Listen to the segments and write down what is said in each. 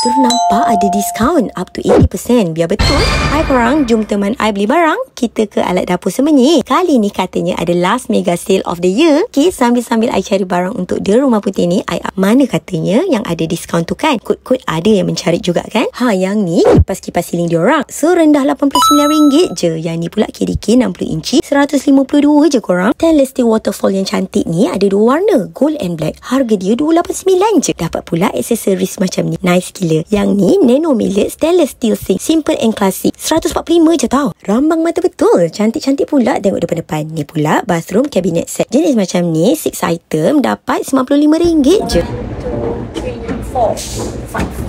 Terus nampak ada diskaun up to 80%. Biar betul. Hai korang, jom teman I beli barang. Kita ke alat dapur semenyih. Kali ni katanya ada last mega sale of the year. Okay, sambil-sambil I cari barang untuk The Rumah Putih ni, mana katanya yang ada diskaun tu kan? Kod-kod ada yang mencari juga kan? Yang ni kipas-kipas siling diorang serendah RM89 je. Yang ni pula KDK 60 inci 152 je korang. Stainless steel waterfall yang cantik ni ada dua warna, gold and black. Harga dia RM289 je. Dapat pula aksesoris macam ni. Nice gila. Yang ni nano millet stainless steel sink, simple and classic, 145 je tau. Rambang mata betul. Cantik-cantik pula tengok depan-depan. Ni pula bathroom cabinet set. Jenis macam ni 6 item dapat RM95 je. 2, 3, 4, 5.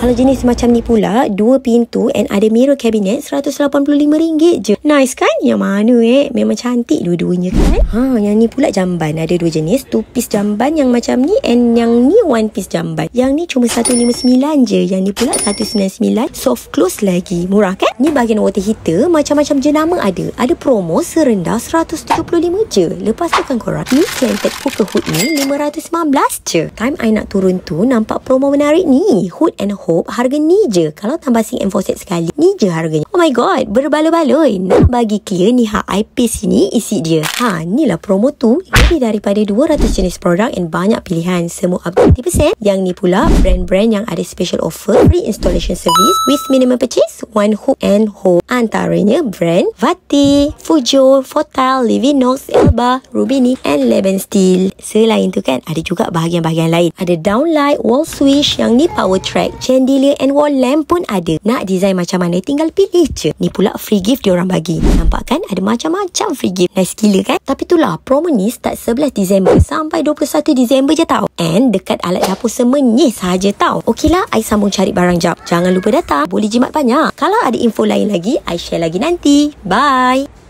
Kalau jenis macam ni pula 2 pintu and ada mirror cabinet RM185 je. Nice kan? Yang mana memang cantik dua-duanya kan? Yang ni pula jamban. Ada 2 jenis, 2 piece jamban yang macam ni and yang ni 1 piece jamban. Yang ni cuma RM159 je. Yang ni pula RM199. Soft close lagi. Murah kan? Ni bahagian water heater macam-macam jenama ada. Ada promo serendah RM175 je. Lepas tu kan korang, ni slanted cooker hood ni RM515 je. Time I nak turun tu nampak promo menarik ni. Hood and Hope harga ni je. Kalau tambah sink and faucet sekali, ni je harganya. Oh my god, berbaloi-baloi. Nak bagi clear ni IP sini isi dia. Ni lah promo tu. Lebih daripada 200 jenis produk and banyak pilihan. Semua up to 30%. Yang ni pula brand-brand yang ada special offer, free installation service with minimum purchase 1 Hook and Hope. Antaranya brand Vati, Fujo, Fotal, Livinox, Elba, Rubini and Leban Steel. Selain tu kan ada juga bahagian-bahagian lain. Ada downlight, wall switch, yang ni power track, chandelier and wall lamp pun ada. Nak design macam mana tinggal pilih je. Ni pula free gift diorang bagi. Nampak kan ada macam-macam free gift. Nice gila kan? Tapi itulah promo ni start 11 Disember sampai 21 Disember je tau. And dekat alat dapur semenyih sahaja tau. Okeylah, I sambung cari barang jap. Jangan lupa datang. Boleh jimat banyak. Kalau ada info lain lagi, I share lagi nanti. Bye.